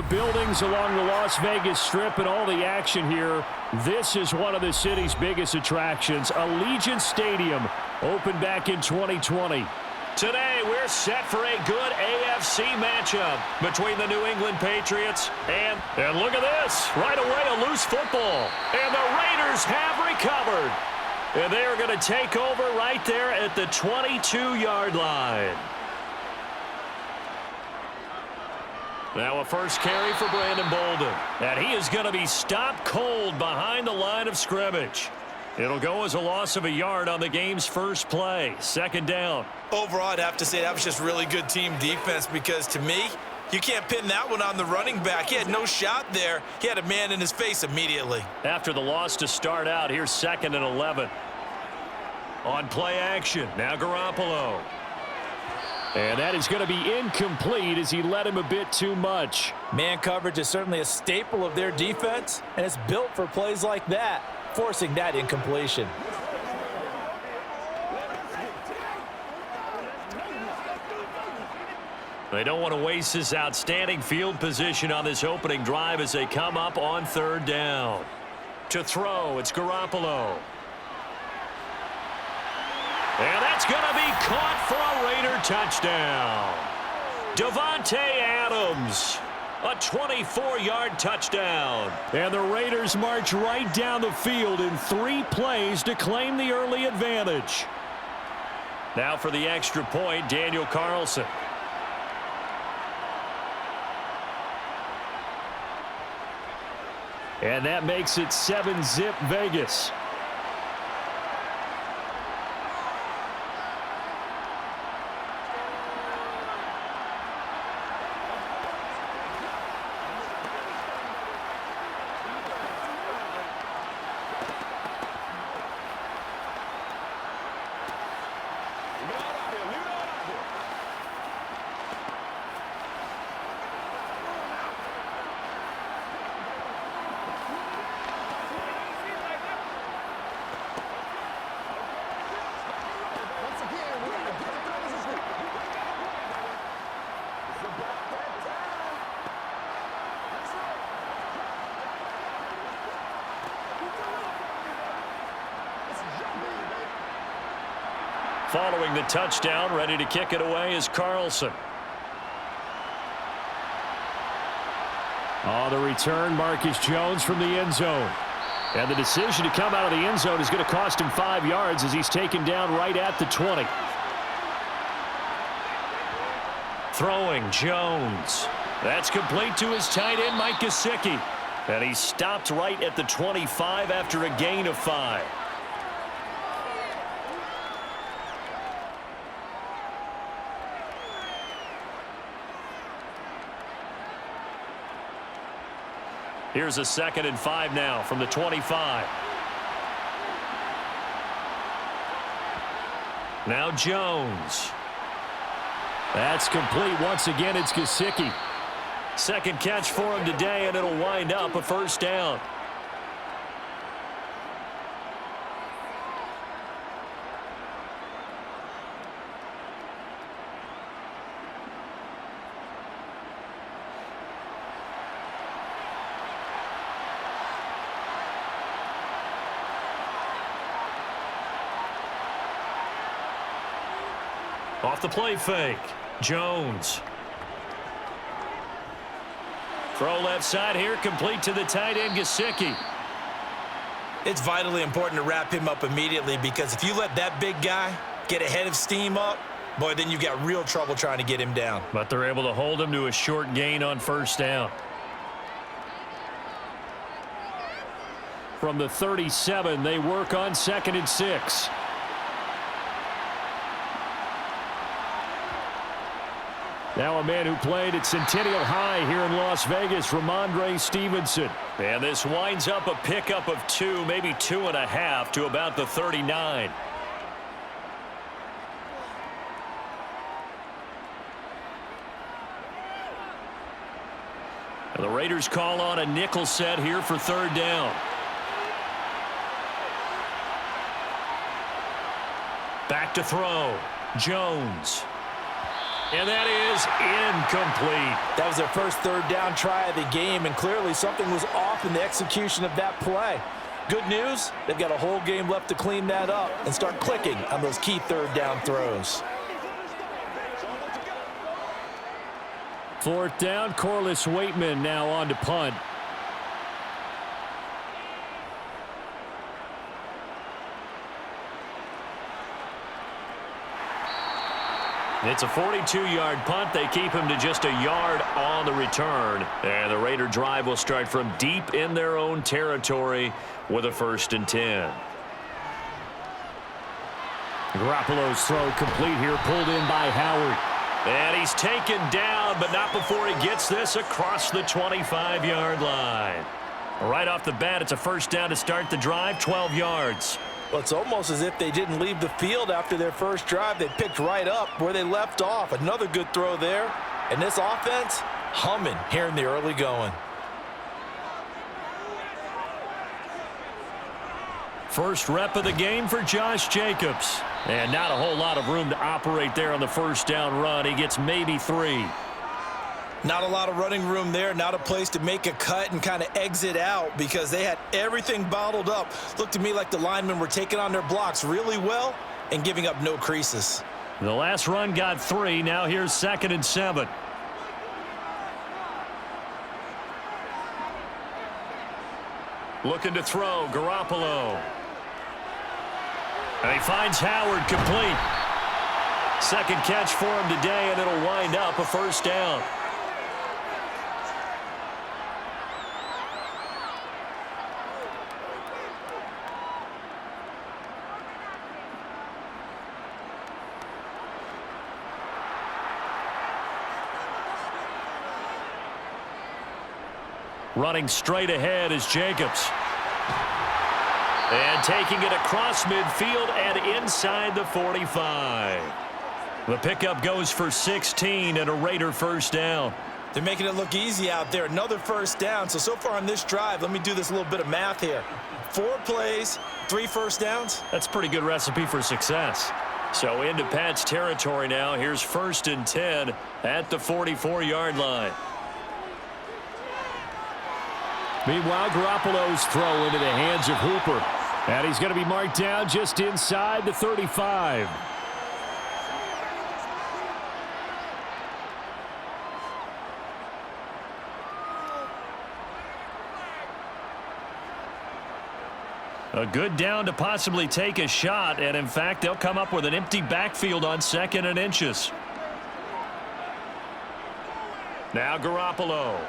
buildings along the Las Vegas Strip and all the action here. This is one of the city's biggest attractions. Allegiant Stadium opened back in 2020. Today, we're set for a good AFC matchup between the New England Patriots and look at this. Right away, a loose football. And the Raiders have recovered. And they are going to take over right there at the 22-yard line. Now a first carry for Brandon Bolden. And he is going to be stopped cold behind the line of scrimmage. It'll go as a loss of a yard on the game's first play. Second down. Overall, I'd have to say that was just really good team defense because, to me, you can't pin that one on the running back. He had no shot there. He had a man in his face immediately. After the loss to start out, here's 2nd and 11. On play action, now Garoppolo. And that is going to be incomplete as he led him a bit too much. Man coverage is certainly a staple of their defense, and it's built for plays like that, forcing that incompletion. They don't want to waste this outstanding field position on this opening drive as they come up on 3rd down. To throw, it's Garoppolo. And that's going to be caught for a Raider touchdown. Davante Adams, a 24-yard touchdown. And the Raiders march right down the field in 3 plays to claim the early advantage. Now for the extra point, Daniel Carlson. And that makes it 7-zip Vegas. Following the touchdown, ready to kick it away is Carlson. The return, Marcus Jones from the end zone. And the decision to come out of the end zone is going to cost him 5 yards as he's taken down right at the 20. Throwing, Jones. That's complete to his tight end, Mike Gesicki. And he stopped right at the 25 after a gain of 5. Here's a 2nd and 5 now from the 25. Now Jones. That's complete. Once again, it's Gesicki. Second catch for him today, and it'll wind up a first down. Off the play fake, Jones. Throw left side here, complete to the tight end, Gesicki. It's vitally important to wrap him up immediately because if you let that big guy get ahead of steam up, boy, then you've got real trouble trying to get him down. But they're able to hold him to a short gain on first down. From the 37, they work on 2nd and 6. Now a man who played at Centennial High here in Las Vegas, Ramondre Stevenson. And this winds up a pickup of 2, maybe 2.5 to about the 39. And the Raiders call on a nickel set here for 3rd down. Back to throw. Jones. And that is incomplete. That was their first third down try of the game, and clearly something was off in the execution of that play. Good news, they've got a whole game left to clean that up and start clicking on those key third down throws. Fourth down, Corliss Waitman now on to punt. It's a 42-yard punt. They keep him to just a yard on the return. And the Raider drive will start from deep in their own territory with a 1st and 10. Garoppolo's throw complete here, pulled in by Howard. And he's taken down, but not before he gets this across the 25-yard line. Right off the bat, it's a 1st down to start the drive, 12 yards. Well, it's almost as if they didn't leave the field after their first drive. They picked right up where they left off. Another good throw there. And this offense, humming here in the early going. First rep of the game for Josh Jacobs. And not a whole lot of room to operate there on the 1st down run. He gets maybe 3. Not a lot of running room there, not a place to make a cut and kind of exit out because they had everything bottled up. Looked to me like the linemen were taking on their blocks really well and giving up no creases. The last run got 3. Now here's 2nd and 7. Looking to throw, Garoppolo. And he finds Howard complete. Second catch for him today, and it'll wind up a 1st down. Running straight ahead is Jacobs. And taking it across midfield and inside the 45. The pickup goes for 16 and a Raider 1st down. They're making it look easy out there. Another 1st down. So far on this drive, let me do this little bit of math here. 4 plays, 3 1st downs. That's a pretty good recipe for success. So into Pat's territory now. Here's 1st and 10 at the 44-yard line. Meanwhile, Garoppolo's throw into the hands of Hooper. And he's going to be marked down just inside the 35. A good down to possibly take a shot, and in fact, they'll come up with an empty backfield on 2nd and inches. Now Garoppolo.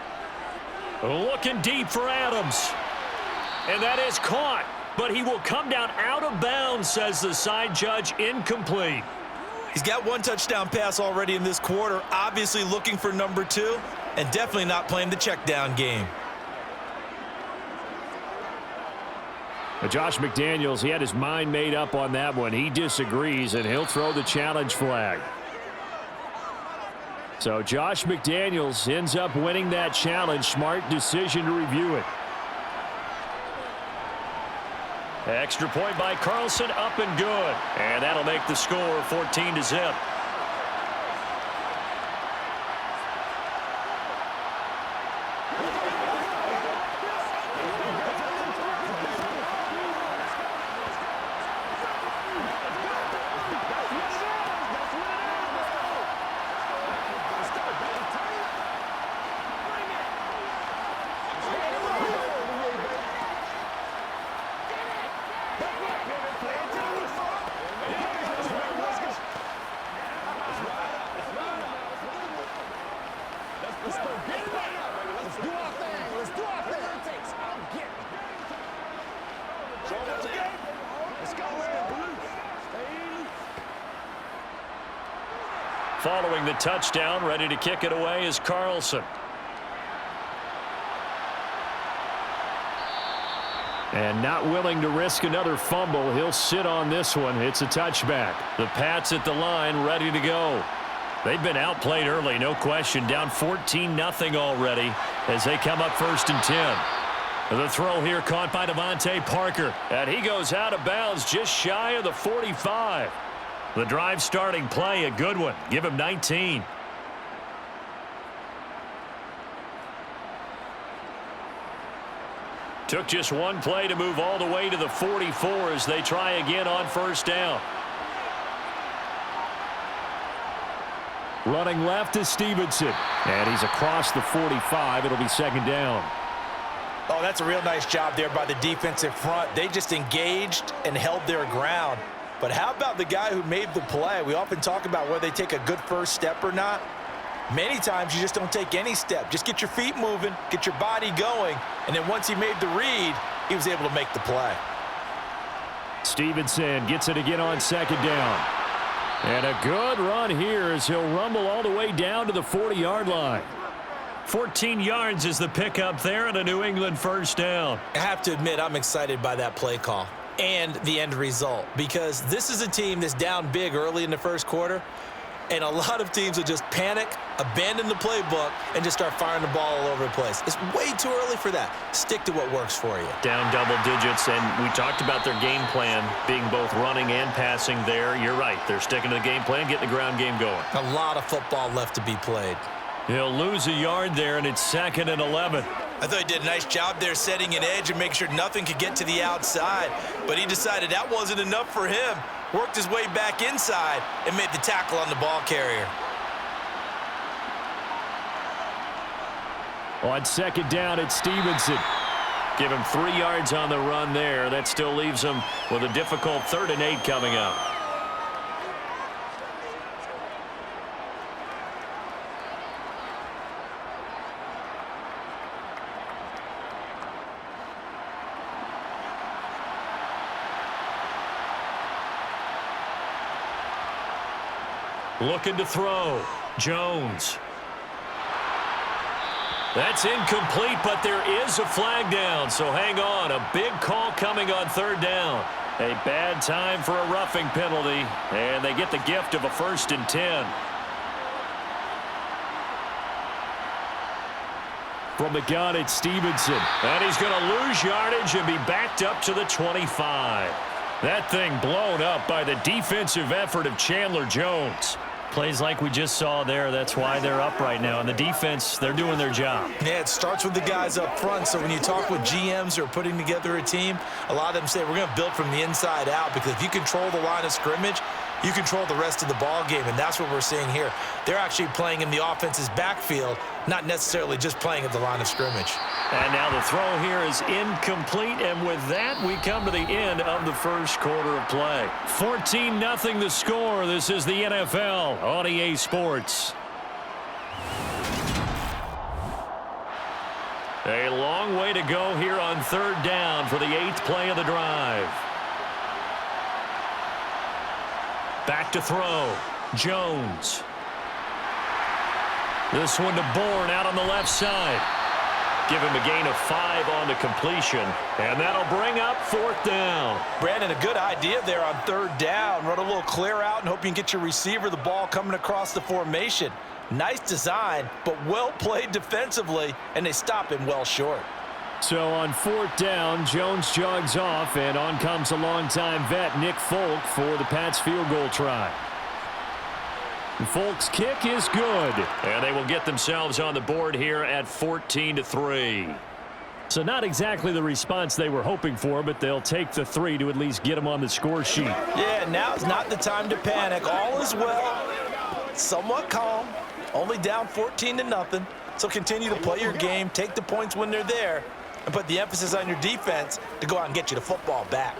Looking deep for Adams. And that is caught. But he will come down out of bounds, says the side judge. Incomplete. He's got 1 touchdown pass already in this quarter. Obviously looking for number 2. And definitely not playing the check down game. Josh McDaniels, he had his mind made up on that one. He disagrees, and he'll throw the challenge flag. So Josh McDaniels ends up winning that challenge. Smart decision to review it. Extra point by Carlson, up and good. And that'll make the score 14-0. Following the touchdown, ready to kick it away is Carlson. And not willing to risk another fumble. He'll sit on this one. It's a touchback. The Pats at the line, ready to go. They've been outplayed early, no question. Down 14-0 already as they come up 1st and 10. The throw here caught by Devontae Parker. And he goes out of bounds just shy of the 45. The drive starting play, a good one. Give him 19. Took just one play to move all the way to the 44 as they try again on first down. Running left is Stevenson. And he's across the 45. It'll be second down. Oh, that's a real nice job there by the defensive front. They just engaged and held their ground. But how about the guy who made the play? We often talk about whether they take a good first step or not. Many times you just don't take any step. Just get your feet moving, get your body going, and then once he made the read, he was able to make the play. Stevenson gets it again on second down. And a good run here as he'll rumble all the way down to the 40-yard line. 14 yards is the pickup there and a New England first down. I have to admit, I'm excited by that play call and the end result because this is a team that's down big early in the first quarter, and a lot of teams will just panic, abandon the playbook, and just start firing the ball all over the place. It's way too early for that. Stick to what works for you. Down double digits, and we talked about their game plan being both running and passing there. You're right. They're sticking to the game plan, getting the ground game going. A lot of football left to be played. He'll lose a yard there, and it's 2nd and 11. I thought he did a nice job there setting an edge and making sure nothing could get to the outside, but he decided that wasn't enough for him. Worked his way back inside and made the tackle on the ball carrier. On second down, it's Stevenson. Give him 3 yards on the run there. That still leaves him with a difficult 3rd and 8 coming up. Looking to throw. Jones. That's incomplete, but there is a flag down, so hang on. A big call coming on 3rd down. A bad time for a roughing penalty, and they get the gift of a 1st and 10. From the gun, it's Stevenson. And he's going to lose yardage and be backed up to the 25. That thing blown up by the defensive effort of Chandler Jones. Plays like we just saw there. That's why they're up right now. And the defense, they're doing their job. Yeah, it starts with the guys up front. So when you talk with GMs who are putting together a team, a lot of them say we're going to build from the inside out because if you control the line of scrimmage, you control the rest of the ball game, and that's what we're seeing here. They're actually playing in the offense's backfield, not necessarily just playing at the line of scrimmage. And now the throw here is incomplete, and with that, we come to the end of the first quarter of play. 14-0 the score. This is the NFL on EA Sports. A long way to go here on 3rd down for the 8th play of the drive. Back to throw. Jones. This one to Bourne out on the left side. Give him a gain of 5 on the completion. And that'll bring up 4th down. Brandon, a good idea there on 3rd down. Run a little clear out and hope you can get your receiver the ball coming across the formation. Nice design, but well played defensively, and they stop him well short. So on 4th down, Jones jogs off, and on comes a longtime vet, Nick Folk, for the Pats field goal try. And Folk's kick is good, and they will get themselves on the board here at 14-3. So not exactly the response they were hoping for, but they'll take the 3 to at least get them on the score sheet. Yeah, now's not the time to panic. All is well, somewhat calm, only down 14-0. So continue to play your game, take the points when they're there, and put the emphasis on your defense to go out and get you the football back.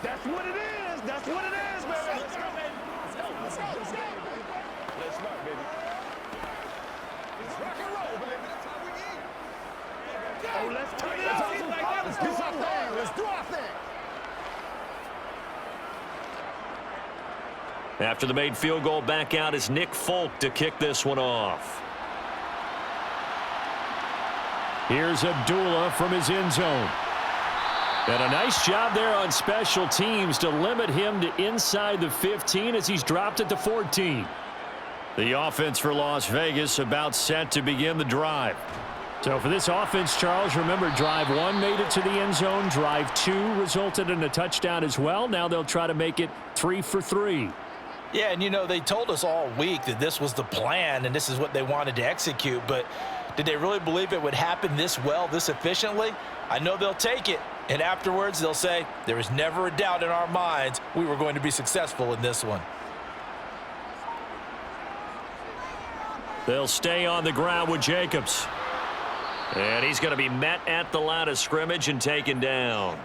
That's what it is. That's what it is, baby. Let's go, baby. Let's go. Let's go. Let's go. Let's rock, baby. Let's rock and roll, baby. That's how we eat. Oh, let's turn it up. Let's do our thing. Let's do our thing. After the made field goal, back out is Nick Folk to kick this one off. Here's Abdullah from his end zone. And a nice job there on special teams to limit him to inside the 15 as he's dropped at the 14. The offense for Las Vegas about set to begin the drive. So for this offense, Charles, remember, drive 1 made it to the end zone. Drive 2 resulted in a touchdown as well. Now they'll try to make it 3 for 3. Yeah, and they told us all week that this was the plan and this is what they wanted to execute, but did they really believe it would happen this well, this efficiently? I know they'll take it, and afterwards they'll say, there was never a doubt in our minds we were going to be successful in this one. They'll stay on the ground with Jacobs. And he's going to be met at the line of scrimmage and taken down.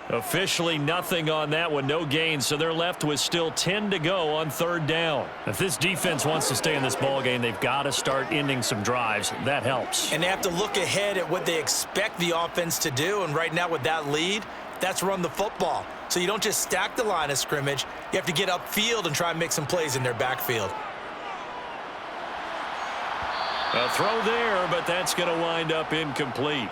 Officially nothing on that one, no gain, so they're left with still 10 to go on 3rd down. If this defense wants to stay in this ballgame, they've got to start ending some drives. That helps. And they have to look ahead at what they expect the offense to do, and right now with that lead, that's run the football. So you don't just stack the line of scrimmage, you have to get upfield and try and make some plays in their backfield. A throw there, but that's going to wind up incomplete.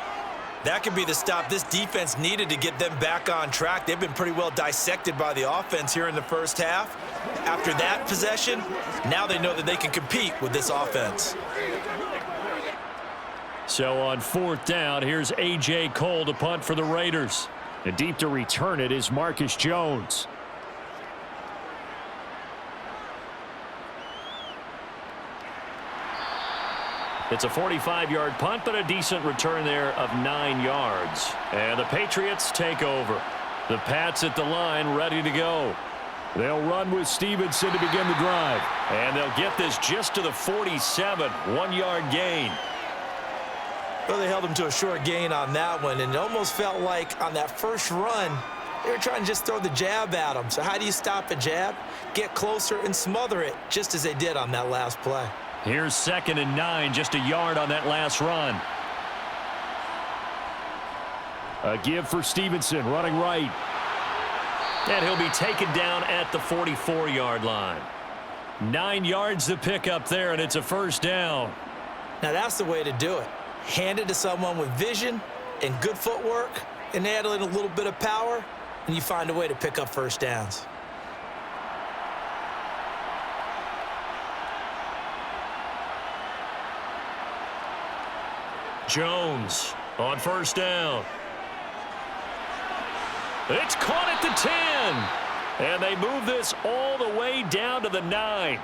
That could be the stop this defense needed to get them back on track. They've been pretty well dissected by the offense here in the first half. After that possession, now they know that they can compete with this offense. So on 4th down, here's A.J. Cole to punt for the Raiders. And deep to return it is Marcus Jones. It's a 45-yard punt, but a decent return there of 9 yards. And the Patriots take over. The Pats at the line ready to go. They'll run with Stevenson to begin the drive. And they'll get this just to the 47, 1-yard gain. Well, they held him to a short gain on that one, and it almost felt like on that first run, they were trying to just throw the jab at him. So how do you stop a jab? Get closer and smother it, just as they did on that last play. Here's 2nd and 9, just a yard on that last run. A give for Stevenson, running right. And he'll be taken down at the 44-yard line. 9 yards to pick up there, and it's a 1st down. Now that's the way to do it. Hand it to someone with vision and good footwork, and add in a little bit of power, and you find a way to pick up 1st downs. Jones on 1st down. It's caught at the 10. And they move this all the way down to the 9.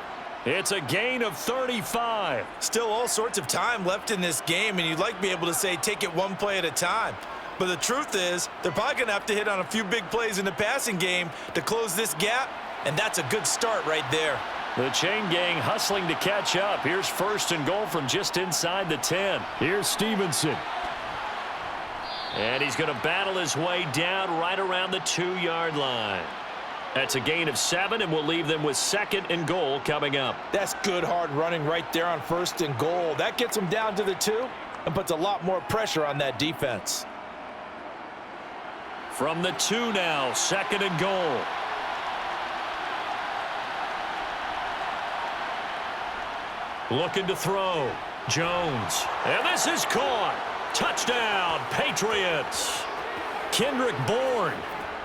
It's a gain of 35. Still all sorts of time left in this game, and you'd like to be able to say take it one play at a time. But the truth is, they're probably going to have to hit on a few big plays in the passing game to close this gap, and that's a good start right there. The chain gang hustling to catch up. Here's 1st and goal from just inside the 10. Here's Stevenson. And he's going to battle his way down right around the 2-yard line. That's a gain of 7, and we'll leave them with 2nd and goal coming up. That's good hard running right there on 1st and goal. That gets them down to the 2 and puts a lot more pressure on that defense. From the 2 now, 2nd and goal. Looking to throw. Jones. And this is caught. Touchdown, Patriots. Kendrick Bourne.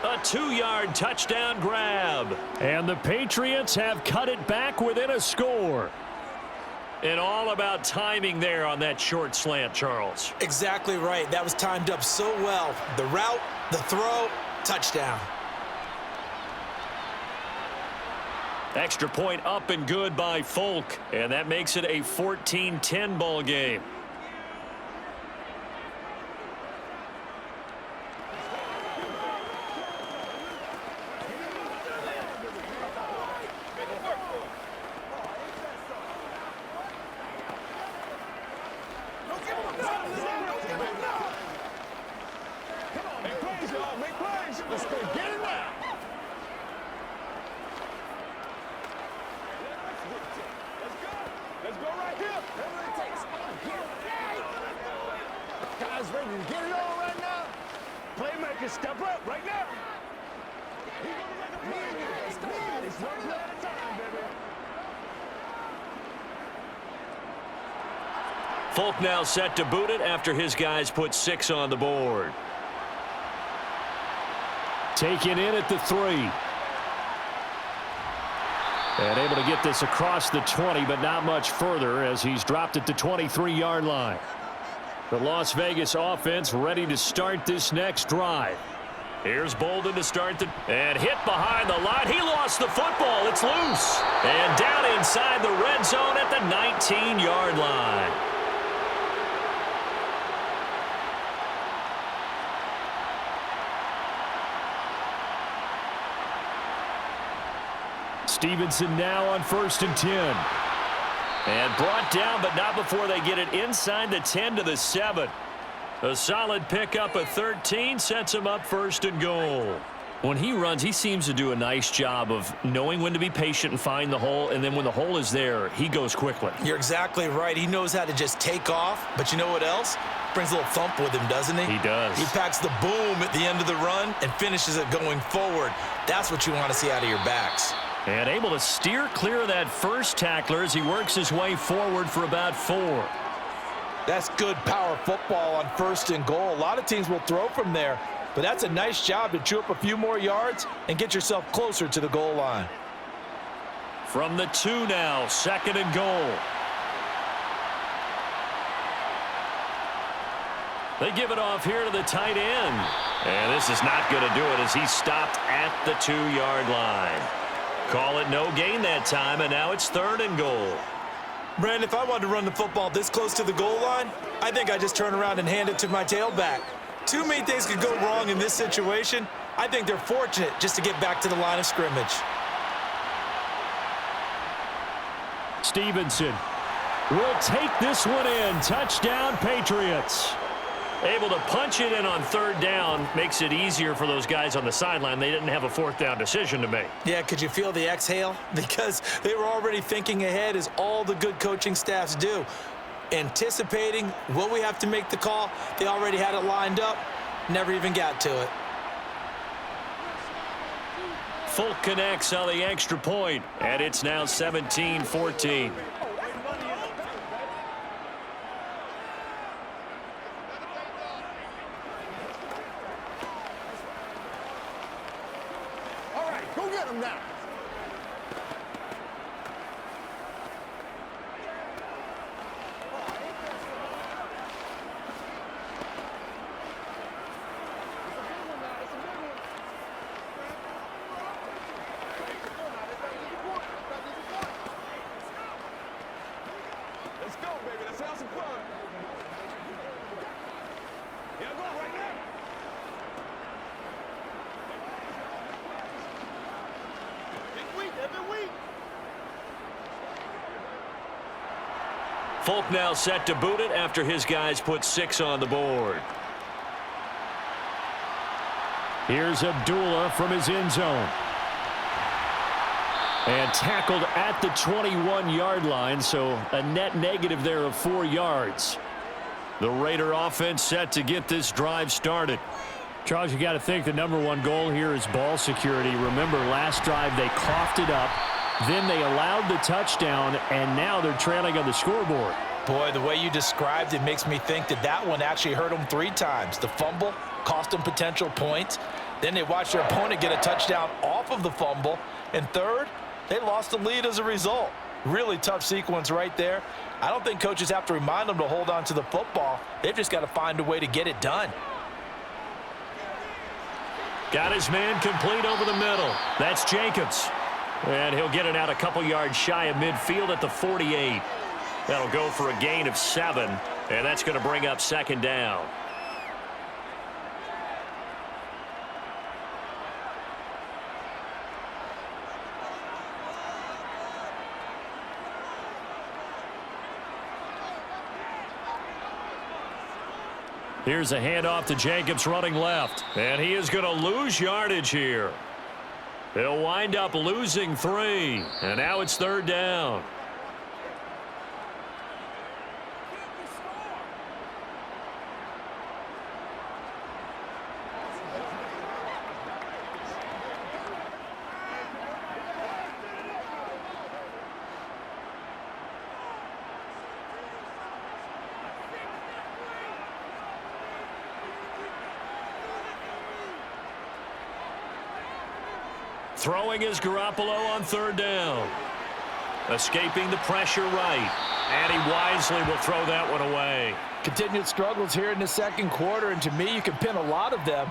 A 2-yard touchdown grab. And the Patriots have cut it back within a score. And all about timing there on that short slant, Charles. Exactly right. That was timed up so well. The route, the throw, touchdown. Extra point up and good by Folk. And that makes it a 14-10 ball game. Step up right now. Folk now set to boot it after his guys put 6 on the board. Taken in at the 3. And able to get this across the 20, but not much further as he's dropped it to 23-yard line. The Las Vegas offense ready to start this next drive. Here's Bolden to start and hit behind the line. He lost the football. It's loose. And down inside the red zone at the 19-yard line. Stevenson now on 1st and 10. And brought down, but not before they get it inside the 10 to the 7. A solid pickup of 13 sets him up 1st and goal. When he runs, he seems to do a nice job of knowing when to be patient and find the hole, and then when the hole is there, he goes quickly. You're exactly right. He knows how to just take off, but you know what else? Brings a little thump with him, doesn't he? He does. He packs the boom at the end of the run and finishes it going forward. That's what you want to see out of your backs. And able to steer clear of that first tackler as he works his way forward for about 4. That's good power football on 1st and goal. A lot of teams will throw from there, but that's a nice job to chew up a few more yards and get yourself closer to the goal line. From the 2 now, 2nd and goal. They give it off here to the tight end. And this is not going to do it as he stopped at the 2-yard line. Call it no gain that time, and now it's 3rd and goal. Brandon, if I wanted to run the football this close to the goal line, I think I just turn around and hand it to my tailback. Too many things could go wrong in this situation. I think they're fortunate just to get back to the line of scrimmage. Stevenson will take this one in. Touchdown, Patriots. Able to punch it in on 3rd down makes it easier for those guys on the sideline. They didn't have a 4th down decision to make. Yeah, could you feel the exhale? Because they were already thinking ahead, as all the good coaching staffs do. Anticipating, will we have to make the call? They already had it lined up, never even got to it. Folk connects on the extra point, and it's now 17-14. Go get him now. Let's go, baby. Let's have some fun. Yeah, go right now. Folk now set to boot it after his guys put 6 on the board. Here's Abdullah from his end zone. And tackled at the 21-yard line, so a net negative there of 4 yards. The Raider offense set to get this drive started. Charles, you got to think the #1 goal here is ball security. Remember, last drive they coughed it up. Then they allowed the touchdown, and now they're trailing on the scoreboard. Boy, the way you described it makes me think that that one actually hurt them 3 times. The fumble cost them potential points. Then they watched their opponent get a touchdown off of the fumble. And third, they lost the lead as a result. Really tough sequence right there. I don't think coaches have to remind them to hold on to the football. They've just got to find a way to get it done. Got his man complete over the middle. That's Jacobs. And he'll get it out a couple yards shy of midfield at the 48. That'll go for a gain of 7, and that's going to bring up 2nd down. Here's a handoff to Jacobs running left, and he is going to lose yardage here. He'll wind up losing 3, and now it's 3rd down. Throwing is Garoppolo on 3rd down. escaping the pressure right. And he wisely will throw that one away. Continued struggles here in the second quarter, and to me, you can pin a lot of them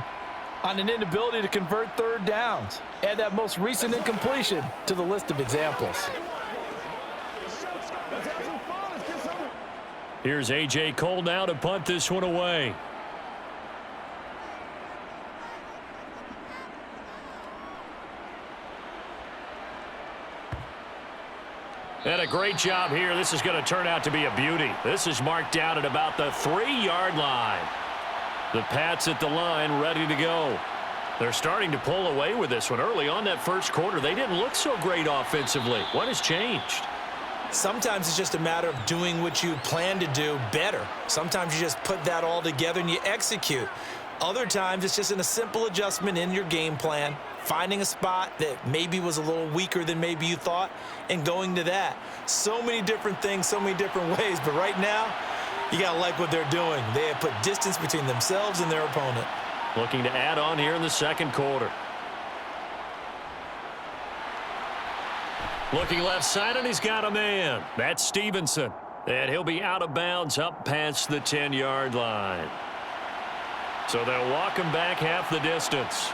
on an inability to convert third downs. Add that most recent incompletion to the list of examples. Here's A.J. Cole now to punt this one away. And a great job here. This is going to turn out to be a beauty. This is marked down at about the 3-yard line. The Pats at the line ready to go. They're starting to pull away with this one. Early on that first quarter, they didn't look so great offensively. What has changed? Sometimes it's just a matter of doing what you plan to do better. Sometimes you just put that all together and you execute. Other times it's just a simple adjustment in your game plan, finding a spot that maybe was a little weaker than maybe you thought, and going to that. So many different things, so many different ways, but right now, you got to like what they're doing. They have put distance between themselves and their opponent. Looking to add on here in the second quarter. Looking left side, and he's got a man. That's Stevenson. And he'll be out of bounds up past the 10-yard line. So they'll walk him back half the distance.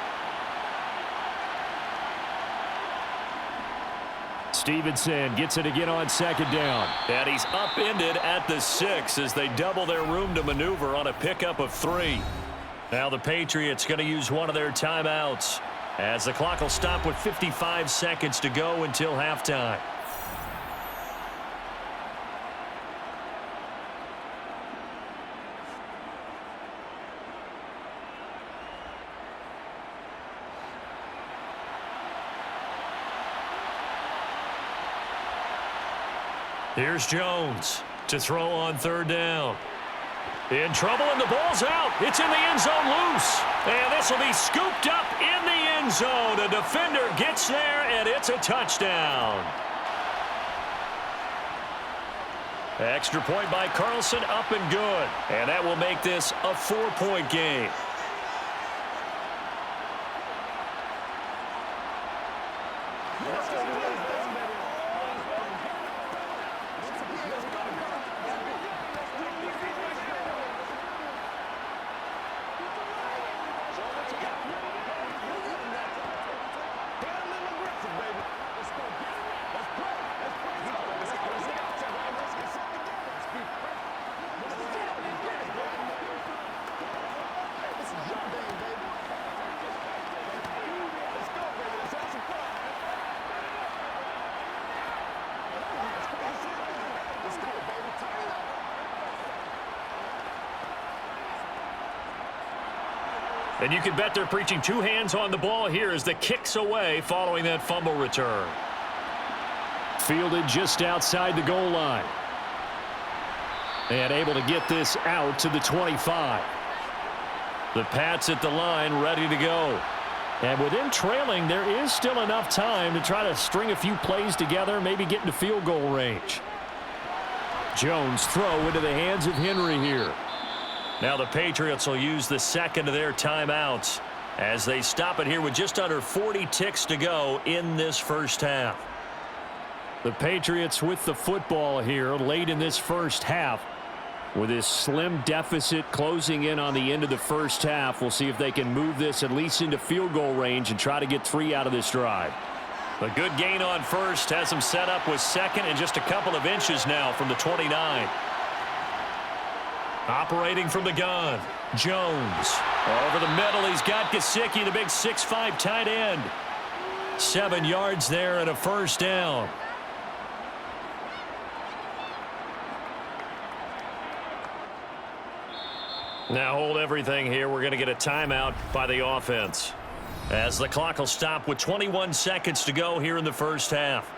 Stevenson gets it again on second down. And he's upended at the 6 as they double their room to maneuver on a pickup of 3. Now the Patriots going to use one of their timeouts as the clock will stop with 55 seconds to go until halftime. Here's Jones to throw on third down. In trouble, and the ball's out. It's in the end zone loose. And this will be scooped up in the end zone. A defender gets there, and it's a touchdown. Extra point by Carlson, up and good. And that will make this a 4-point game. And you can bet they're preaching two hands on the ball here as the kick's away following that fumble return. Fielded just outside the goal line. And able to get this out to the 25. The Pats at the line ready to go. And with them trailing, there is still enough time to try to string a few plays together, maybe get into field goal range. Jones throw into the hands of Henry here. Now the Patriots will use the second of their timeouts as they stop it here with just under 40 ticks to go in this first half. The Patriots with the football here late in this first half. With this slim deficit closing in on the end of the first half, we'll see if they can move this at least into field goal range and try to get 3 out of this drive. A good gain on first has them set up with second and just a couple of inches now from the 29. Operating from the gun, Jones. Over the middle, he's got Gesicki, the big 6'5" tight end. 7 yards there and a first down. Now hold everything here. We're going to get a timeout by the offense, as the clock will stop with 21 seconds to go here in the first half.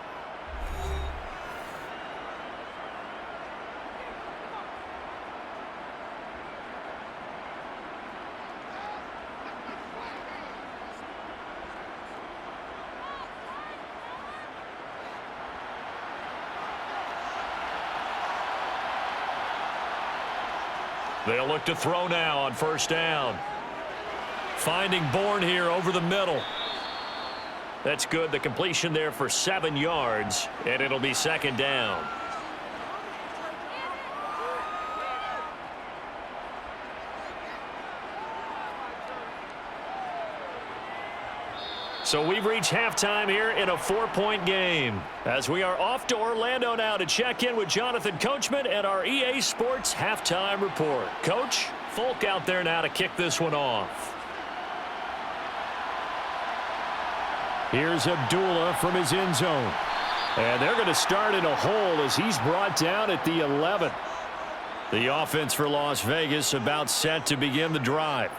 They'll look to throw now on first down. Finding Bourne here over the middle. That's good. The completion there for 7 yards, and it'll be second down. So we've reached halftime here in a 4-point game, as we are off to Orlando now to check in with Jonathan Coachman and our EA Sports halftime report. Coach, Folk out there now to kick this one off. Here's Abdullah from his end zone. And they're going to start in a hole as he's brought down at the 11. The offense for Las Vegas about set to begin the drive.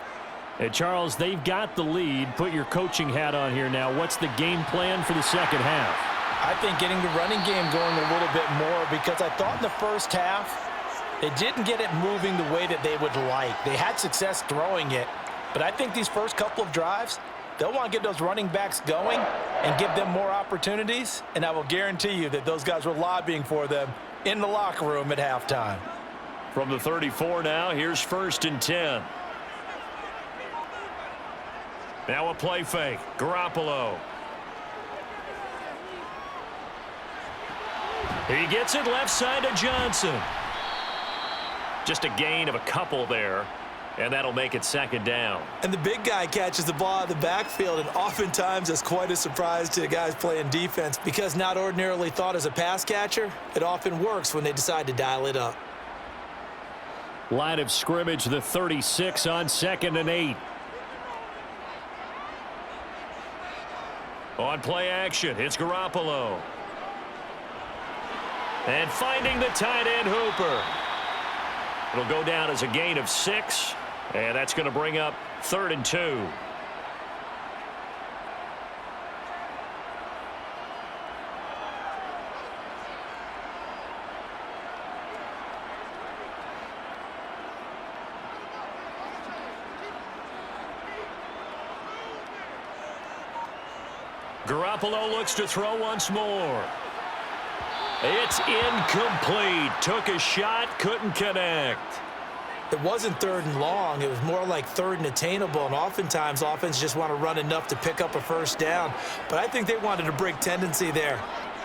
And Charles, they've got the lead. Put your coaching hat on here now. What's the game plan for the second half? I think getting the running game going a little bit more, because I thought in the first half they didn't get it moving the way that they would like. They had success throwing it, but I think these first couple of drives, they'll want to get those running backs going and give them more opportunities, and I will guarantee you that those guys were lobbying for them in the locker room at halftime. From the 34 now, here's 1st and 10. Now a play fake. Garoppolo. He gets it left side to Johnson. Just a gain of a couple there, and that'll make it second down. And the big guy catches the ball out of the backfield, and oftentimes that's quite a surprise to the guys playing defense, because not ordinarily thought as a pass catcher, it often works when they decide to dial it up. Line of scrimmage, the 36 on 2nd and 8. On play action, it's Garoppolo. And finding the tight end Hooper. It'll go down as a gain of 6, and that's going to bring up 3rd and 2. Garoppolo looks to throw once more. It's incomplete. Took a shot, couldn't connect. It wasn't 3rd and long. It was more like 3rd and attainable, and oftentimes offense just want to run enough to pick up a first down. But I think they wanted to break tendency there.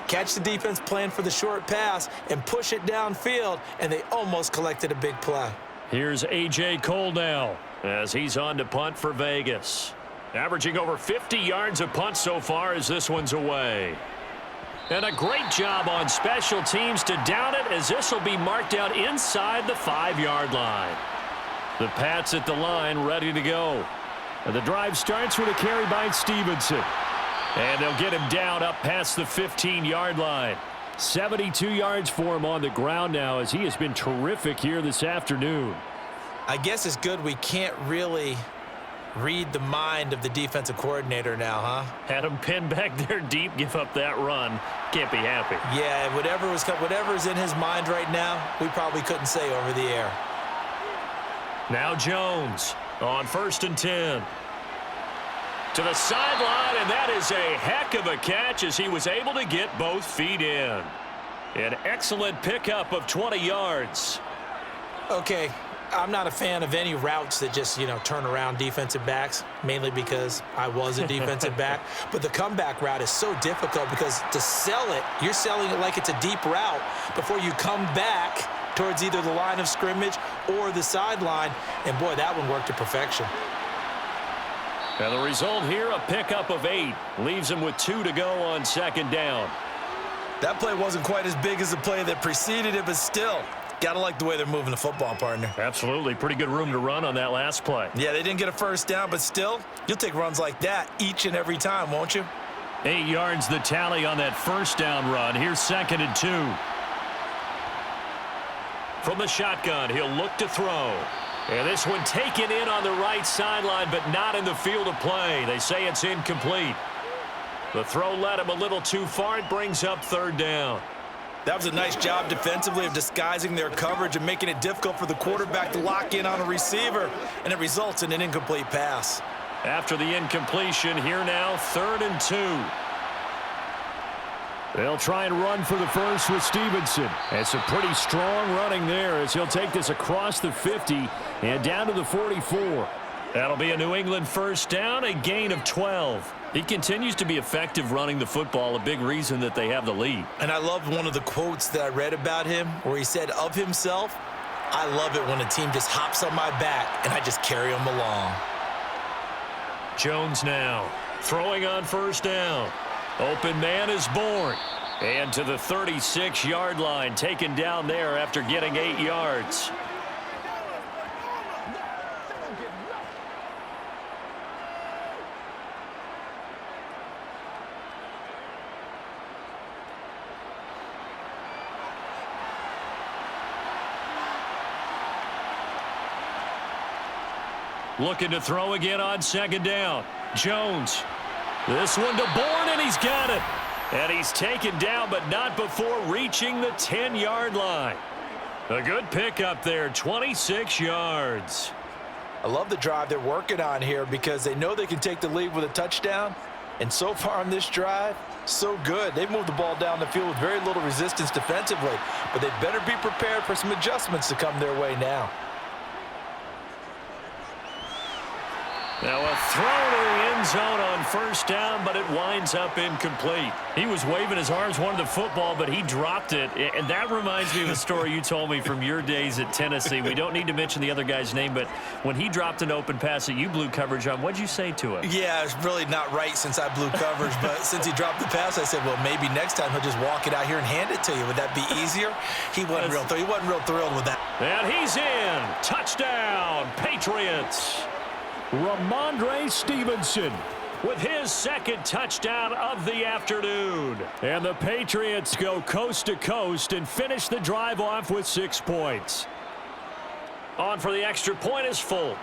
Catch the defense plan for the short pass and push it downfield, and they almost collected a big play. Here's A.J. Cole now as he's on to punt for Vegas. Averaging over 50 yards a punt so far as this one's away. And a great job on special teams to down it, as this will be marked out inside the 5-yard line. The Pats at the line ready to go. And the drive starts with a carry by Stevenson. And they'll get him down up past the 15-yard line. 72 yards for him on the ground now, as he has been terrific here this afternoon. I guess it's good we can't really read the mind of the defensive coordinator now, huh? Had him pinned back there deep, give up that run. Can't be happy. Yeah, whatever's in his mind right now, we probably couldn't say over the air. Now Jones on 1st and 10. To the sideline, and that is a heck of a catch as he was able to get both feet in. An excellent pickup of 20 yards. Okay, I'm not a fan of any routes that just, turn around defensive backs, mainly because I was a defensive back. But the comeback route is so difficult because to sell it, you're selling it like it's a deep route before you come back towards either the line of scrimmage or the sideline. And, boy, that one worked to perfection. And the result here, a pickup of 8. Leaves him with 2 to go on 2nd down. That play wasn't quite as big as the play that preceded it, but still, gotta like the way they're moving the football, partner. Absolutely. Pretty good room to run on that last play. Yeah, they didn't get a first down, but still, you'll take runs like that each and every time, won't you? 8 yards the tally on that first down run. Here's 2nd and 2. From the shotgun, he'll look to throw. And this one taken in on the right sideline, but not in the field of play. They say it's incomplete. The throw led him a little too far. It brings up 3rd down. That was a nice job defensively of disguising their coverage and making it difficult for the quarterback to lock in on a receiver, and it results in an incomplete pass. After the incompletion, here now, 3rd and 2. They'll try and run for the first with Stevenson. And some pretty strong running there as he'll take this across the 50 and down to the 44. That'll be a New England first down, a gain of 12. He continues to be effective running the football, a big reason that they have the lead. And I loved one of the quotes that I read about him where he said of himself, "I love it when a team just hops on my back and I just carry them along." Jones now throwing on first down. Open man is born. And to the 36-yard line, taken down there after getting 8 yards. Looking to throw again on second down. Jones. This one to Bourne, and he's got it. And he's taken down, but not before reaching the 10-yard line. A good pickup there, 26 yards. I love the drive they're working on here because they know they can take the lead with a touchdown. And so far on this drive, so good. They've moved the ball down the field with very little resistance defensively, but they better be prepared for some adjustments to come their way now. Now a throw to the end zone on first down, but it winds up incomplete. He was waving his arms, wanted the football, but he dropped it. And that reminds me of a story you told me from your days at Tennessee. We don't need to mention the other guy's name, but when he dropped an open pass that you blew coverage on, what'd you say to him? Yeah, it's really not right since I blew coverage, but since he dropped the pass, I said, well, maybe next time he'll just walk it out here and hand it to you. Would that be easier? He wasn't real thrilled with that. And he's in. Touchdown, Patriots. Ramondre Stevenson with his second touchdown of the afternoon. And the Patriots go coast to coast and finish the drive off with 6 points. On for the extra point is Folk.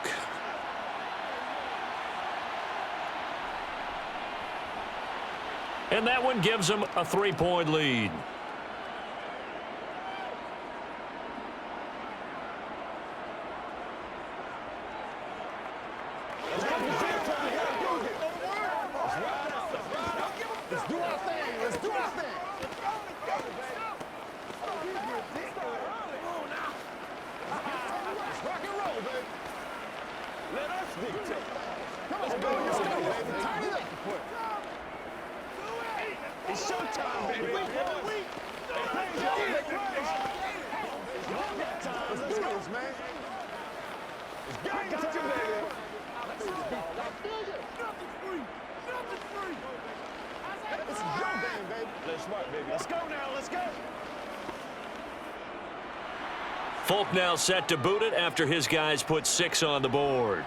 And that one gives them a 3-point lead. Folk now set to boot it after his guys put 6 on the board.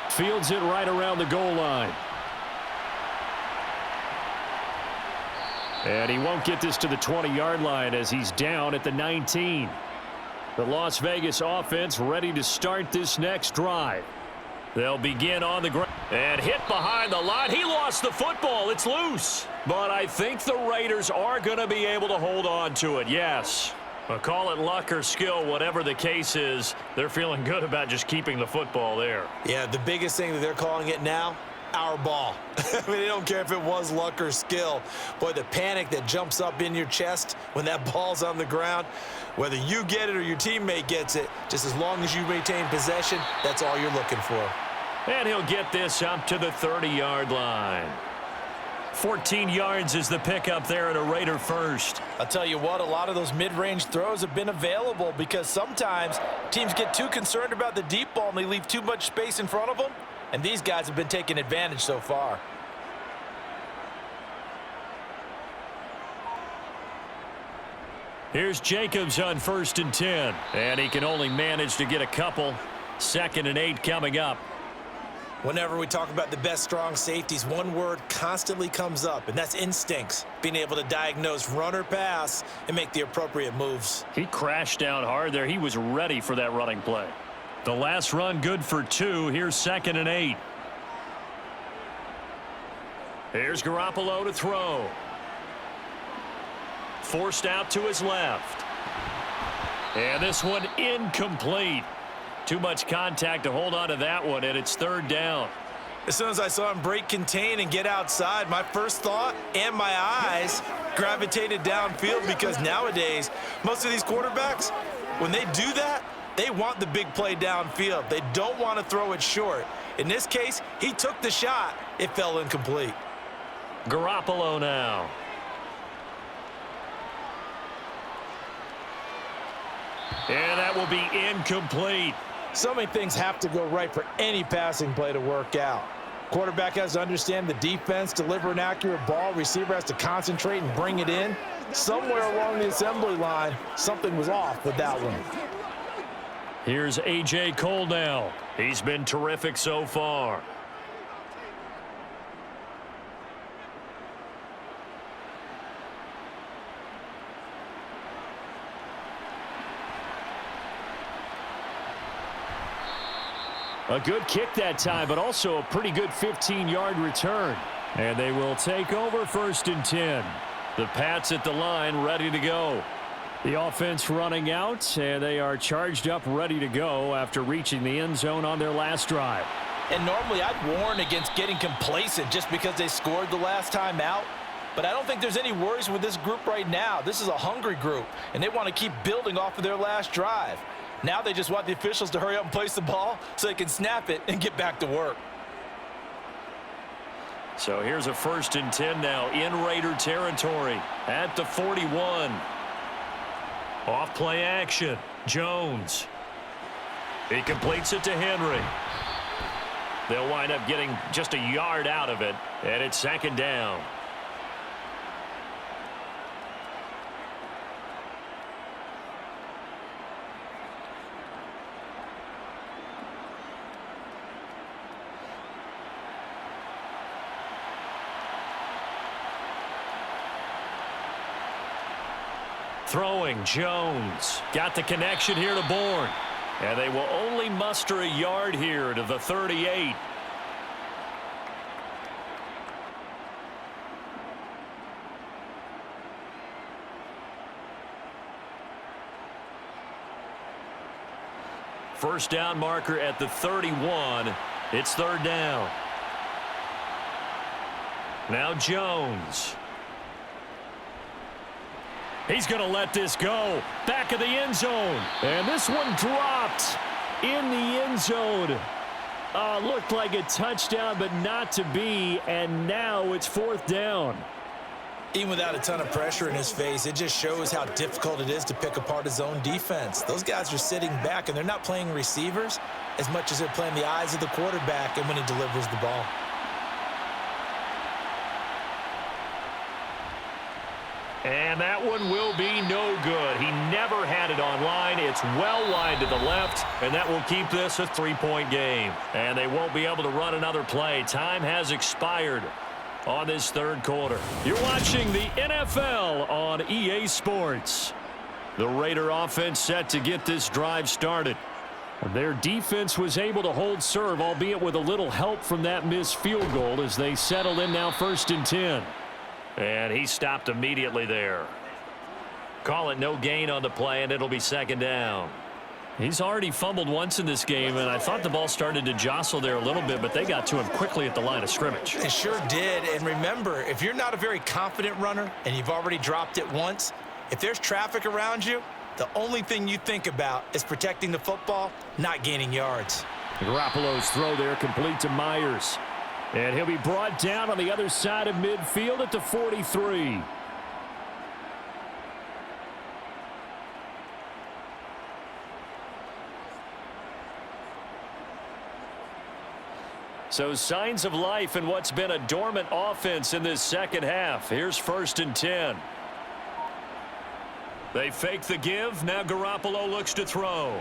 Fields it right around the goal line. And he won't get this to the 20-yard line as he's down at the 19. The Las Vegas offense ready to start this next drive. They'll begin on the ground and hit behind the line. He lost the football. It's loose. But I think the Raiders are going to be able to hold on to it, yes. But call it luck or skill, whatever the case is, they're feeling good about just keeping the football there. Yeah, the biggest thing that they're calling it now, our ball. I mean, they don't care if it was luck or skill. Boy, the panic that jumps up in your chest when that ball's on the ground, whether you get it or your teammate gets it, just as long as you maintain possession, that's all you're looking for. And he'll get this up to the 30-yard line. 14 yards is the pickup there at a Raider first. I'll tell you what, a lot of those mid-range throws have been available because sometimes teams get too concerned about the deep ball and they leave too much space in front of them. And these guys have been taking advantage so far. Here's Jacobs on 1st and 10. And he can only manage to get a couple. 2nd and 8 coming up. Whenever we talk about the best strong safeties, one word constantly comes up, and that's instincts. Being able to diagnose run or pass and make the appropriate moves. He crashed down hard there. He was ready for that running play. The last run good for 2. Here's 2nd and 8. Here's Garoppolo to throw. Forced out to his left. And this one incomplete. Too much contact to hold on to that one, and it's 3rd down. As soon as I saw him break contain and get outside, my first thought and my eyes gravitated downfield because nowadays, most of these quarterbacks, when they do that, they want the big play downfield. They don't want to throw it short. In this case, he took the shot. It fell incomplete. Garoppolo now. And that will be incomplete. So many things have to go right for any passing play to work out. Quarterback has to understand the defense, deliver an accurate ball. Receiver has to concentrate and bring it in. Somewhere along the assembly line, something was off with that one. Here's A.J. Cole now. He's been terrific so far. A good kick that time, but also a pretty good 15-yard return. And they will take over 1st and 10. The Pats at the line, ready to go. The offense running out, and they are charged up, ready to go after reaching the end zone on their last drive. And normally I'd warn against getting complacent just because they scored the last time out. But I don't think there's any worries with this group right now. This is a hungry group, and they want to keep building off of their last drive. Now they just want the officials to hurry up and place the ball so they can snap it and get back to work. So here's a 1st and 10 now in Raider territory at the 41. Off play action. Jones. He completes it to Henry. They'll wind up getting just a yard out of it, and it's 2nd down. Throwing, Jones. Got the connection here to Bourne. And they will only muster a yard here to the 38. First down marker at the 31. It's 3rd down. Now Jones. He's going to let this go. Back of the end zone. And this one dropped in the end zone. Looked like a touchdown, but not to be. And now it's 4th down. Even without a ton of pressure in his face, it just shows how difficult it is to pick apart his own defense. Those guys are sitting back, and they're not playing receivers as much as they're playing the eyes of the quarterback and when he delivers the ball. And that one will be no good. He never had it on line. It's well wide to the left, and that will keep this a 3-point game. And they won't be able to run another play. Time has expired on this 3rd quarter. You're watching the NFL on EA Sports. The Raider offense set to get this drive started. Their defense was able to hold serve, albeit with a little help from that missed field goal as they settle in now 1st and 10. And he stopped immediately there. Call it no gain on the play, and it'll be 2nd down. He's already fumbled once in this game, and I thought the ball started to jostle there a little bit, but they got to him quickly at the line of scrimmage. They sure did. And remember, if you're not a very confident runner and you've already dropped it once, if there's traffic around you, the only thing you think about is protecting the football, not gaining yards. Garoppolo's throw there complete to Myers. And he'll be brought down on the other side of midfield at the 43. So signs of life in what's been a dormant offense in this 2nd half. Here's 1st and 10. They fake the give. Now Garoppolo looks to throw.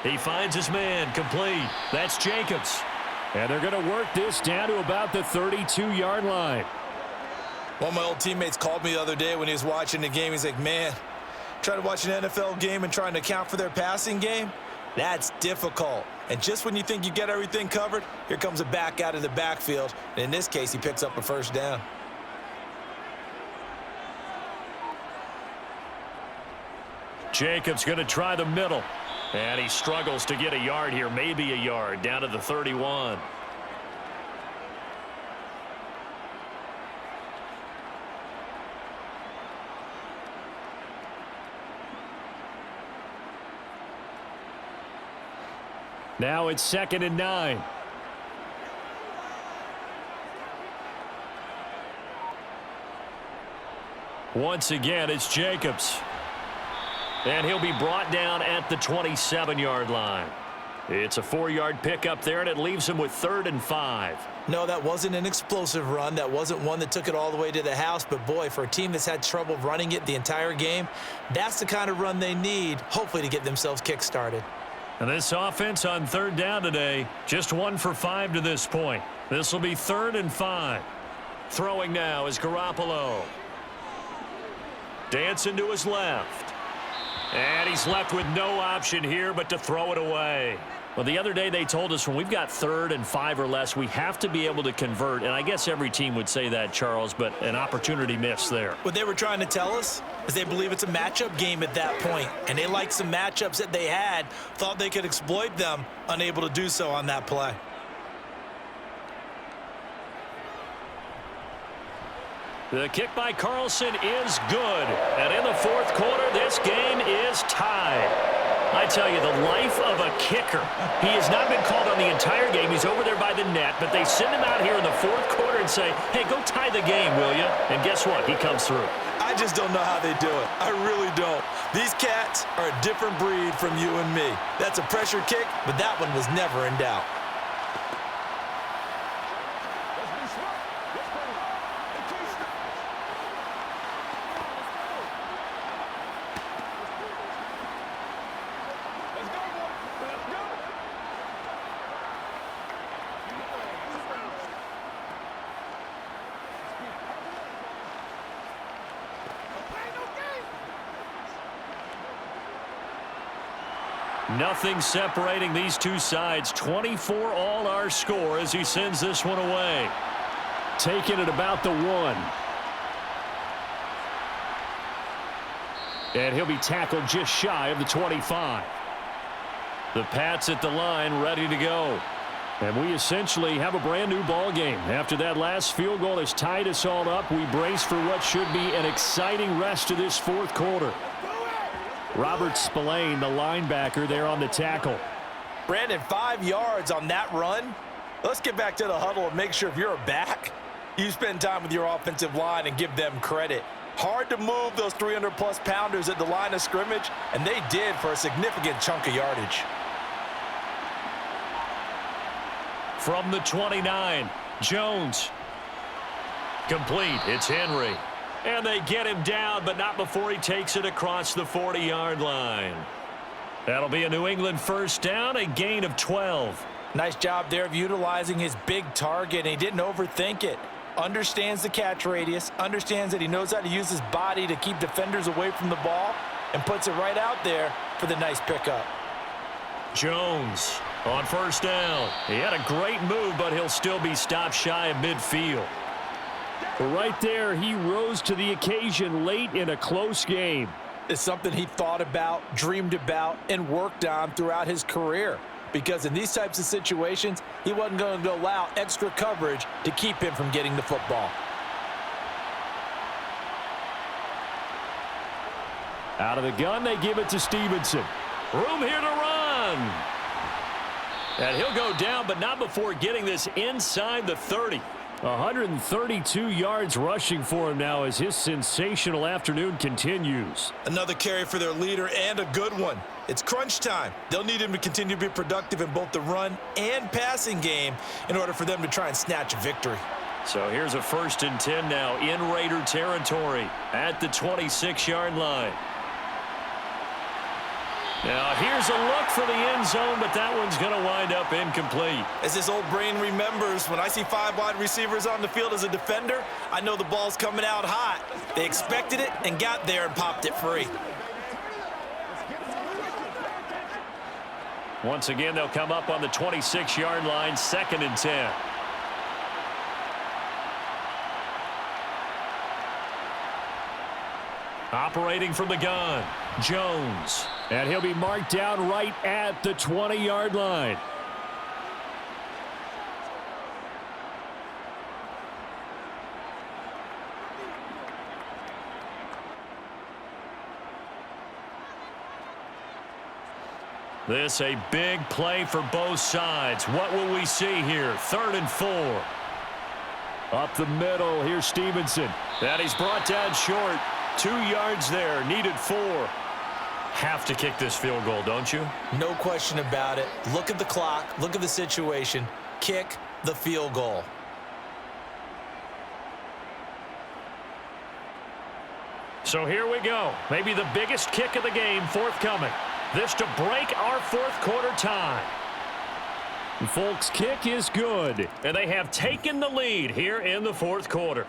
He finds his man complete. That's Jacobs. And they're going to work this down to about the 32-yard line. One of my old teammates called me the other day when he was watching the game. He's like, man, trying to watch an NFL game and trying to account for their passing game, that's difficult. And just when you think you get everything covered, here comes a back out of the backfield. And in this case, he picks up a 1st down. Jacobs going to try the middle. And he struggles to get a yard here, maybe a yard, down to the 31. Now it's 2nd and 9. Once again, it's Jacobs. And he'll be brought down at the 27-yard line. It's a 4-yard pickup there, and it leaves him with 3rd and 5. No, that wasn't an explosive run. That wasn't one that took it all the way to the house. But, boy, for a team that's had trouble running it the entire game, that's the kind of run they need, hopefully, to get themselves kick-started. And this offense on 3rd down today, just 1 for 5 to this point. This will be 3rd and 5. Throwing now is Garoppolo. Dancing to his left. And he's left with no option here but to throw it away. Well, the other day they told us when we've got 3rd and 5 or less, we have to be able to convert. And I guess every team would say that, Charles, but an opportunity missed there. What they were trying to tell us is they believe it's a matchup game at that point. And they liked some matchups that they had, thought they could exploit them, unable to do so on that play. The kick by Carlson is good. And in the 4th quarter, this game is tied. I tell you, the life of a kicker. He has not been called on the entire game. He's over there by the net, but they send him out here in the 4th quarter and say, hey, go tie the game, will you? And guess what? He comes through. I just don't know how they do it. I really don't. These cats are a different breed from you and me. That's a pressure kick, but that one was never in doubt. Nothing separating these two sides. 24 all our score as he sends this one away. Taking it about the 1. And he'll be tackled just shy of the 25. The Pats at the line ready to go. And we essentially have a brand new ball game. After that last field goal has tied us all up, we brace for what should be an exciting rest of this 4th quarter. Robert Spillane, the linebacker, there on the tackle. Brandon, 5 yards on that run. Let's get back to the huddle and make sure if you're a back, you spend time with your offensive line and give them credit. Hard to move those 300-plus pounders at the line of scrimmage, and they did for a significant chunk of yardage. From the 29, Jones. Complete. It's Henry. And they get him down, but not before he takes it across the 40-yard line. That'll be a New England 1st down, a gain of 12. Nice job there of utilizing his big target, and he didn't overthink it. Understands the catch radius, understands that he knows how to use his body to keep defenders away from the ball, and puts it right out there for the nice pickup. Jones on 1st down. He had a great move, but he'll still be stopped shy of midfield. Right there, he rose to the occasion late in a close game. It's something he thought about, dreamed about, and worked on throughout his career. Because in these types of situations, he wasn't going to allow extra coverage to keep him from getting the football. Out of the gun, they give it to Stevenson. Room here to run. And he'll go down, but not before getting this inside the 30. 132 yards rushing for him now as his sensational afternoon continues. Another carry for their leader and a good one. It's crunch time. They'll need him to continue to be productive in both the run and passing game in order for them to try and snatch a victory. So here's a 1st and 10 now in Raider territory at the 26-yard line. Now here's a look for the end zone, but that one's going to wind up incomplete. As this old brain remembers, when I see 5 wide receivers on the field as a defender, I know the ball's coming out hot. They expected it and got there and popped it free. Once again, they'll come up on the 26-yard line, 2nd and 10. Operating from the gun, Jones. And he'll be marked down right at the 20-yard line. This a big play for both sides. What will we see here? 3rd and 4. Up the middle, here's Stevenson. And he's brought down short. 2 yards there. Needed 4. Have to kick this field goal, don't you? No question about it. Look at the clock. Look at the situation. Kick the field goal. So here we go. Maybe the biggest kick of the game forthcoming. This to break our fourth quarter tie. Folks, kick is good. And they have taken the lead here in the fourth quarter.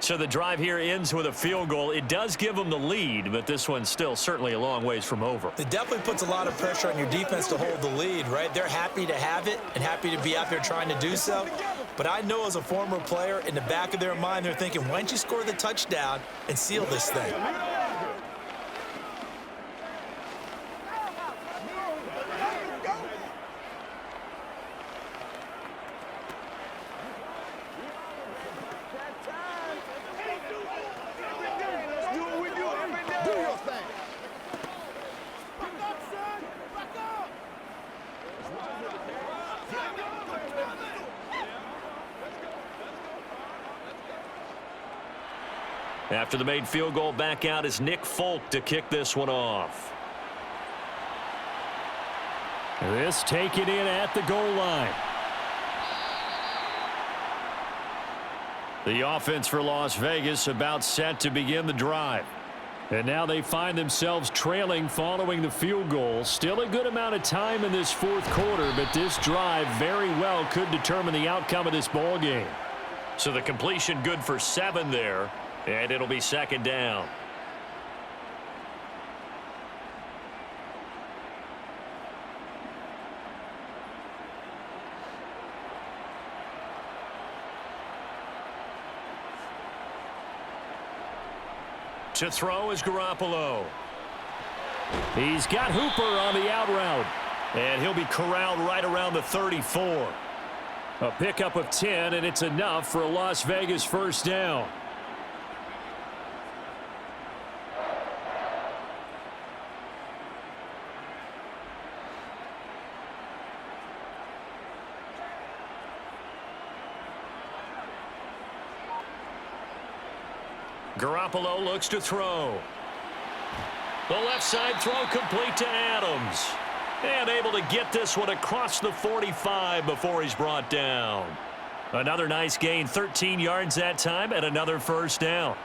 So the drive here ends with a field goal. It does give them the lead, but this one's still certainly a long ways from over. It definitely puts a lot of pressure on your defense to hold the lead, right? They're happy to have it and happy to be out there trying to do so. But I know as a former player, in the back of their mind, they're thinking, why don't you score the touchdown and seal this thing? After the made field goal, back out is Nick Folk to kick this one off. This taken in at the goal line. The offense for Las Vegas about set to begin the drive. And now they find themselves trailing following the field goal. Still a good amount of time in this fourth quarter, but this drive very well could determine the outcome of this ball game. So the completion good for 7 there, and it'll be second down. To throw is Garoppolo. He's got Hooper on the out route. And he'll be corralled right around the 34. A pickup of 10, and it's enough for a Las Vegas first down. Garoppolo looks to throw. The left side throw complete to Adams. And able to get this one across the 45 before he's brought down. Another nice gain, 13 yards that time, and another first down.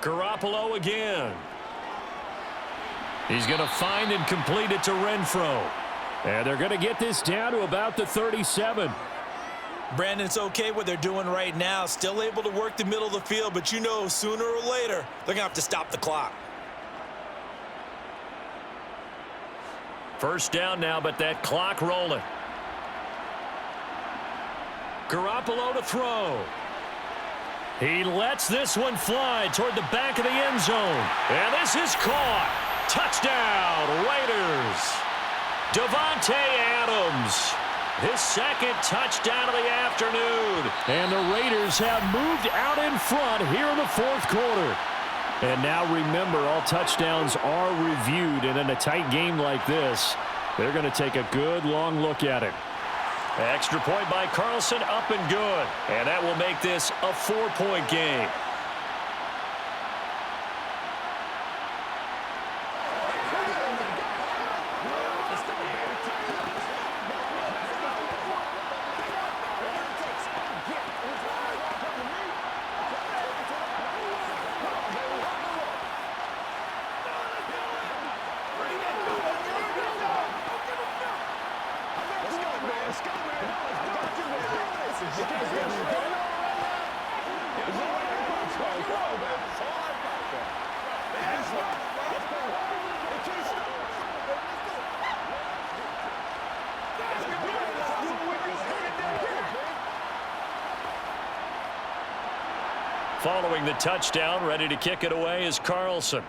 Garoppolo again. He's going to find and complete it to Renfro. And they're going to get this down to about the 37. Brandon, it's okay what they're doing right now. Still able to work the middle of the field, but you know sooner or later they're going to have to stop the clock. First down now, but that clock rolling. Garoppolo to throw. He lets this one fly toward the back of the end zone. And this is caught. Touchdown, Raiders. Davante Adams. His second touchdown of the afternoon. And the Raiders have moved out in front here in the fourth quarter. And now remember, all touchdowns are reviewed. And in a tight game like this, they're going to take a good long look at it. Extra point by Carlson, up and good. And that will make this a 4-point game. Following the touchdown, ready to kick it away is Carlson.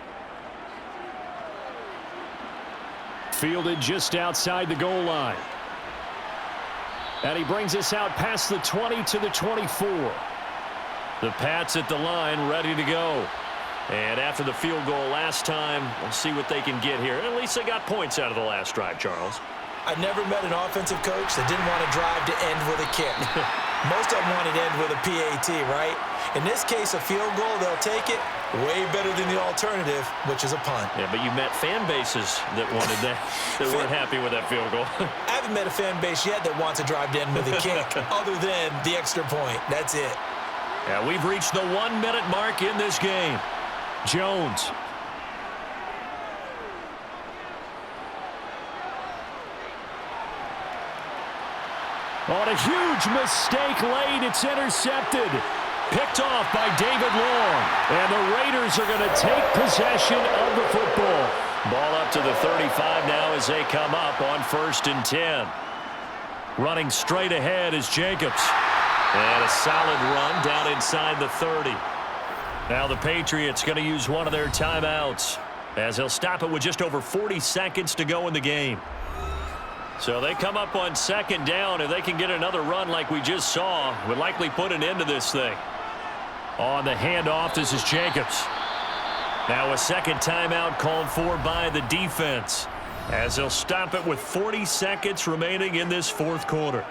fielded just outside the goal line. And he brings us out past the 20 to the 24. The Pats at the line, ready to go. And after the field goal last time, we'll see what they can get here. At least they got points out of the last drive, Charles. I never met an offensive coach that didn't want to drive to end with a kick. Most of them wanted to end with a PAT, right? In this case, a field goal, they'll take it. Way better than the alternative, which is a punt. Yeah, but you met fan bases that wanted that, that weren't happy with that field goal. I haven't met a fan base yet that wants to drive to end with a kick, other than the extra point. That's it. Yeah, we've reached the 1 minute mark in this game. Jones. On a huge mistake late, it's intercepted. Picked off by David Long. And the Raiders are going to take possession of the football. Ball up to the 35 now as they come up on 1st and 10. Running straight ahead is Jacobs. And a solid run down inside the 30. Now the Patriots going to use one of their timeouts, as they'll stop it with just over 40 seconds to go in the game. So they come up on 2nd down. If they can get another run like we just saw, would likely put an end to this thing. On the handoff, this is Jacobs. Now a 2nd timeout called for by the defense, as they'll stop it with 40 seconds remaining in this 4th quarter.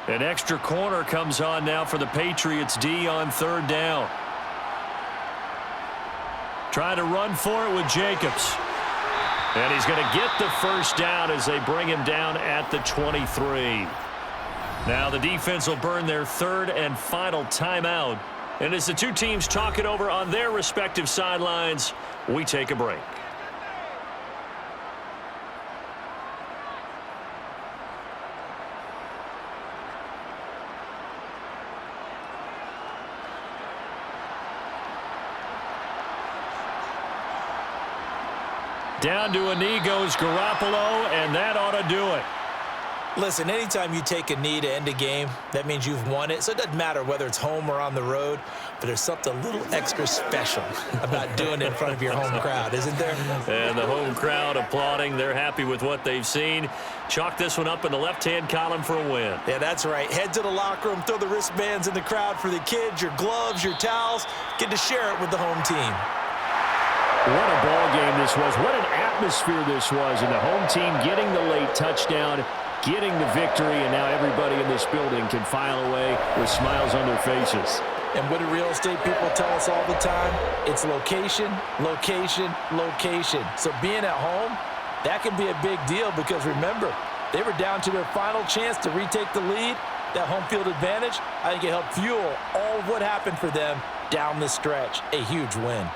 An extra corner comes on now for the Patriots D on 3rd down. Trying to run for it with Jacobs. And he's going to get the 1st down as they bring him down at the 23. Now the defense will burn their 3rd and final timeout. And as the two teams talk it over on their respective sidelines, we take a break. Down to a knee goes Garoppolo, and that ought to do it. Listen, anytime you take a knee to end a game, that means you've won it. So it doesn't matter whether it's home or on the road, but there's something a little extra special about doing it in front of your home crowd, isn't there? And the home crowd applauding. They're happy with what they've seen. Chalk this one up in the left-hand column for a win. Yeah, that's right. Head to the locker room, throw the wristbands in the crowd for the kids, your gloves, your towels. Get to share it with the home team. What a ball game this was. What an atmosphere this was. And the home team getting the late touchdown, getting the victory, and now everybody in this building can file away with smiles on their faces. And what do real estate people tell us all the time? It's location, location, location. So being at home, that can be a big deal because remember, they were down to their final chance to retake the lead. That home field advantage, I think it helped fuel all of what happened for them down the stretch. A huge win.